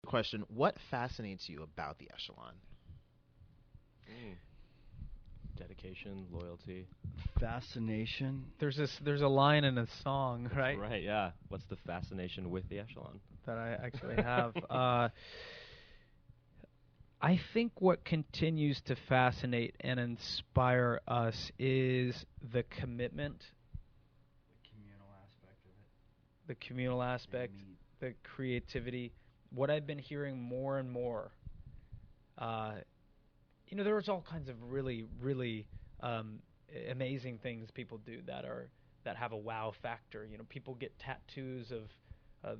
question: what fascinates you about the Echelon? Dedication, loyalty. Fascination. There's a line in a song, right? Right, yeah. What's the fascination with the Echelon? That I actually have. I think what continues to fascinate and inspire us is the commitment, the communal aspect, the creativity. What I've been hearing more and more, there's all kinds of really, really amazing things people do that have a wow factor. People get tattoos of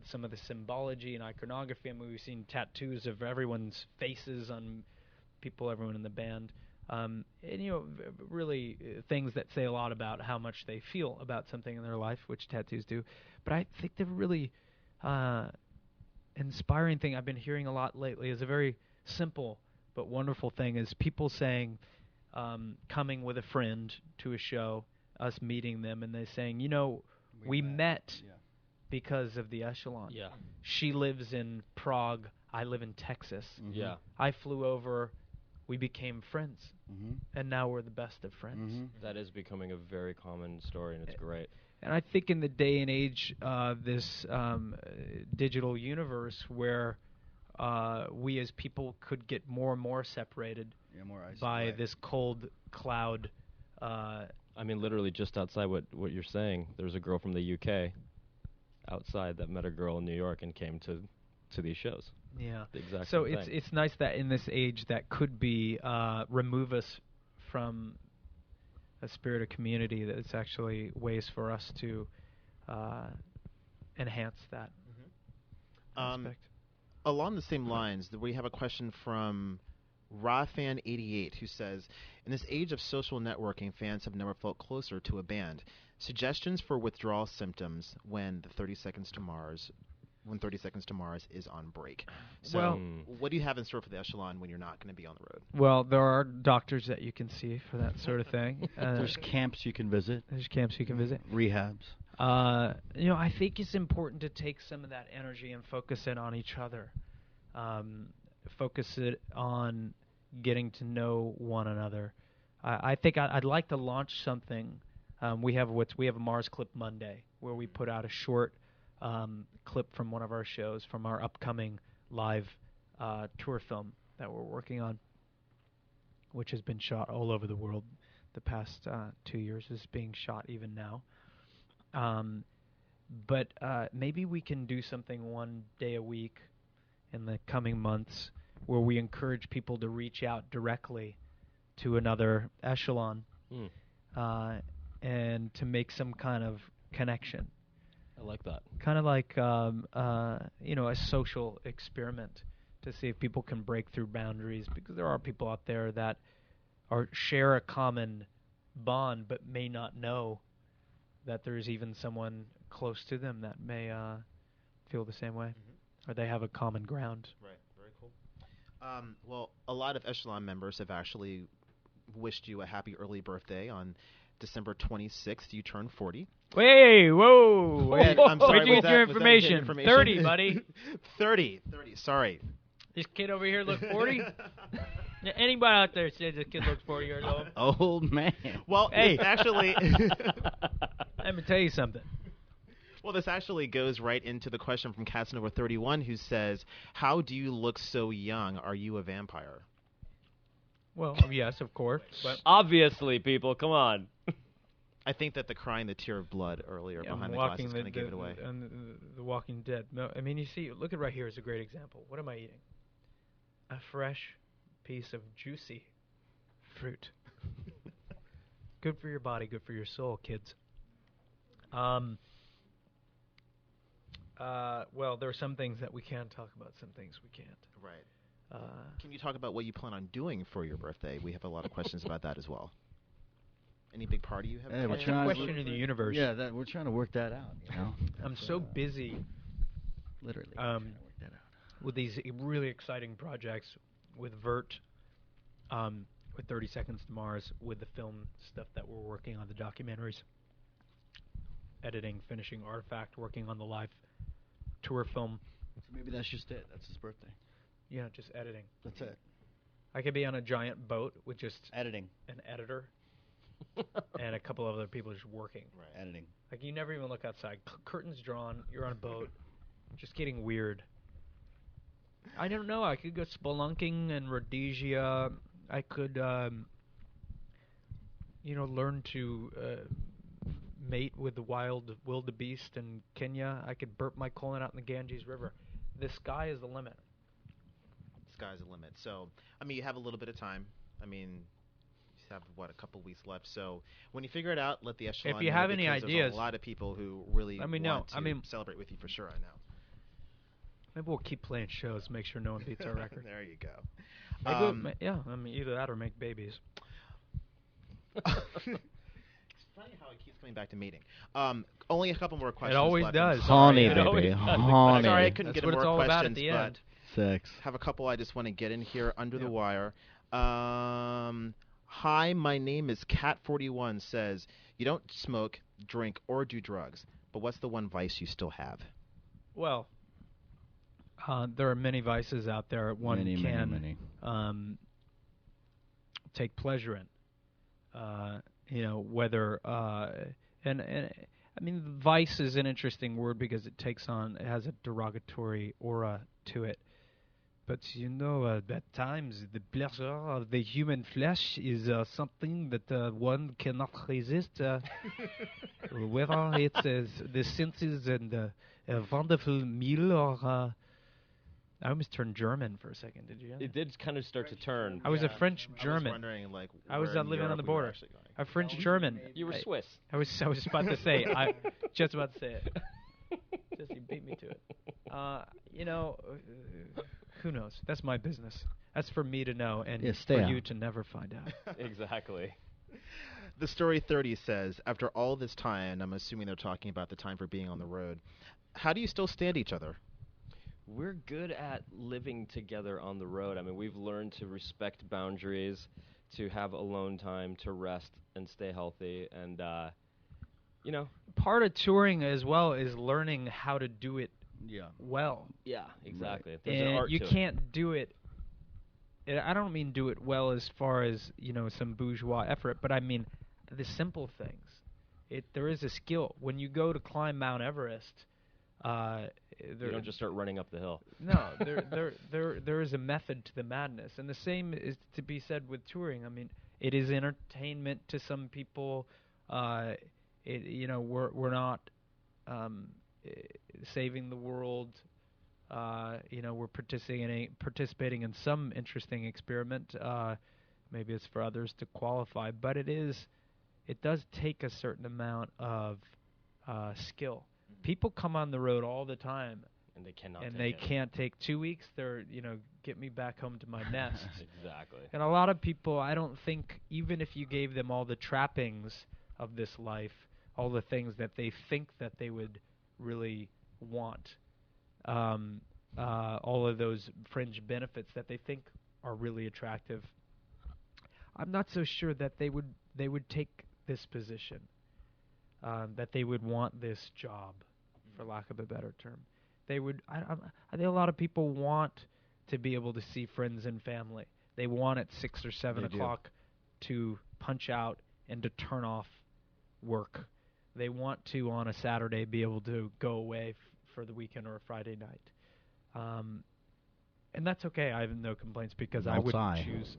some of the symbology and iconography. I mean, we've seen tattoos of everyone's faces on everyone in the band. Really things that say a lot about how much they feel about something in their life, which tattoos do. But I think the really inspiring thing I've been hearing a lot lately is a very simple but wonderful thing is people saying, coming with a friend to a show, us meeting them, and they saying, we met because of the Echelon. Yeah. She lives in Prague. I live in Texas. Mm-hmm. Yeah. I flew over. We became friends. Mm-hmm. And now we're the best of friends. Mm-hmm. That is becoming a very common story, and it's great. And I think in the day and age, this digital universe where we as people could get more and more separated by this cold cloud. I mean, literally just outside what you're saying, there's a girl from the UK outside that met a girl in New York and came to these shows. Yeah. The exact So same thing. it's nice that in this age that could be remove us from a spirit of community, that it's actually ways for us to enhance that aspect. Along the same lines, we have a question from Rafan88 who says, in this age of social networking, fans have never felt closer to a band. Suggestions for withdrawal symptoms when 30 Seconds to Mars is on break. So what do you have in store for the Echelon when you're not going to be on the road? Well, there are doctors that you can see for that sort of thing. There's camps you can visit. Rehabs. I think it's important to take some of that energy and focus it on each other. Focus it on getting to know one another. I think I'd like to launch something. We have a Mars Clip Monday where we put out a short clip from one of our shows from our upcoming live tour film that we're working on, which has been shot all over the world. The past 2 years is being shot even now. But maybe we can do something one day a week in the coming months where we encourage people to reach out directly to another Echelon and to make some kind of connection. I like that. Kind of like a social experiment to see if people can break through boundaries, because there are people out there that share a common bond but may not know that there's even someone close to them that may feel the same way, or they have a common ground. Right. Very cool. Well, a lot of Echelon members have actually wished you a happy early birthday on December 26th. You turn 40. Wait, whoa! I'm sorry, where'd you was get your that information? information? 30, buddy. 30. Sorry. This kid over here looks 40? Anybody out there says this kid looks 40 years old? Old man. Well, hey. This actually... Let me tell you something. Well, this actually goes right into the question from Casanova 31, who says, how do you look so young? Are you a vampire? Well, yes, of course. But obviously, people, come on. I think that the crying the tear of blood earlier behind the glasses kind of gave it away. The Walking Dead. No, I mean, you see, look at right here is a great example. What am I eating? A fresh piece of juicy fruit. Good for your body, good for your soul, kids. Well, there are some things that we can talk about, some things we can't. Right. Can you talk about what you plan on doing for your birthday? We have a lot of questions about that as well. Any big party you have? Hey, That's a question of the universe. Yeah, we're trying to work that out. I'm so busy. Literally. Trying to work that out. With these really exciting projects, with Vert, with 30 Seconds to Mars, with the film stuff that we're working on, the documentaries, editing, finishing Artifact, working on the live tour film, So maybe that's just it. That's his birthday. You know, just editing. That's it. I could be on a giant boat with just Editing. an editor and a couple of other people just working. Right. Editing. Like, you never even look outside. Curtains drawn. You're on a boat. Just getting weird. I don't know. I could go spelunking in Rhodesia. I could, learn to mate with the wild wildebeest in Kenya. I could burp my colon out in the Ganges River. The sky is the limit. Sky's the limit. So, I mean, you have a little bit of time. I mean, you have, a couple weeks left. So, when you figure it out, let the echelon If you know, have any because there's ideas, a lot of people who really let me know. want to celebrate with you for sure, I know. Maybe we'll keep playing shows, make sure no one beats our record. There you go. Maybe either that or make babies. It's funny how it keeps coming back to mating. Only a couple more questions. always left. does. Honey, It always baby. does. Honey. Sorry, I couldn't That's get what more it's all about questions, at the but end. Sex. have a couple I just want to get in here under the Yeah. wire. Hi, my name is Cat41 says, you don't smoke, drink, or do drugs, but what's the one vice you still have? Well, there are many vices out there one many, can many. take pleasure in. Whether and I mean, vice is an interesting word because it has a derogatory aura to it. But at times the pleasure of the human flesh is something that one cannot resist. Whether it's the senses and a wonderful meal or. I almost turned German for a second. Did you? It did kind of start to turn. I was a Yeah, French I was German. wondering, like, I was where in living on Europe the we were border. actually going. A French German. You were Swiss. I was about to say. Just about to say it. Jesse beat me to it. Who knows? That's my business. That's for me to know and Yeah, for stay you out. to never find out. Exactly. The Story 30 says, after all this time, I'm assuming they're talking about the time for being on the road, how do you still stand each other? We're good at living together on the road. I mean, we've learned to respect boundaries, to have alone time, to rest and stay healthy. And, Part of touring as well is learning how to do it Yeah. well. yeah, exactly. There's an And art you to it. can't do it. I don't mean do it well as far as some bourgeois effort, but I mean the simple things. There is a skill when you go to climb Mount Everest. You don't just start running up the hill. No, there is a method to the madness, and the same is to be said with touring. I mean, it is entertainment to some people. We're not saving the world. We're participating in some interesting experiment. Maybe it's for others to qualify, but it does take a certain amount of skill. People come on the road all the time, And they cannot and take they it. can't take 2 weeks. They're get me back home to my nest. Exactly. And a lot of people, I don't think, even if you gave them all the trappings of this life, all the things that they think that they would really want, all of those fringe benefits that they think are really attractive, I'm not so sure that they would take this position, that they would want this job, for lack of a better term. They would. I think a lot of people want to be able to see friends and family. They want at 6 or 7 They do. o'clock to punch out and to turn off work. They want to, on a Saturday, be able to go away for the weekend or a Friday night. And that's okay. I have no complaints because I wouldn't Outside. choose.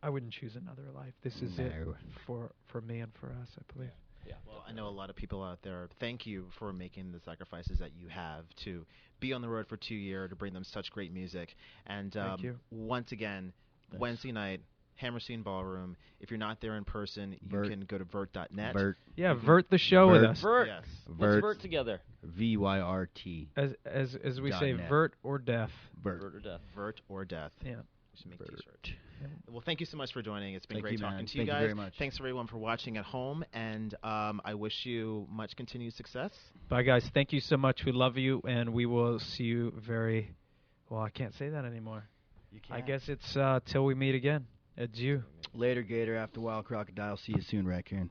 I wouldn't choose another life. This is it No. for me and for us, I believe. Yeah. Well, I know a lot of people out there. Thank you for making the sacrifices that you have to be on the road for 2 years, to bring them such great music. And Thank you. once again, Thanks. Wednesday night, Hammerstein Ballroom. If you're not there in person, you Vert. can go to vert.net. Vert. Yeah, vert the show with Vert. us. Vert. Yes. Let's Vert. vert together. VYRT. As we Dot say, net. vert or death. Vert. Vert or death. Vert or death. Yeah. We should make Vert. t-shirts. Well, thank you so much for joining. It's been Thank great you, talking man. to you Thank you guys. very much. Thanks everyone for watching at home, and I wish you much continued success. Bye, guys. Thank you so much. We love you, and we will see you very. Well, I can't say that anymore. You I can't. guess it's till we meet again. Adieu. Later, Gator. After Wild Crocodile. See you soon, Raccoon.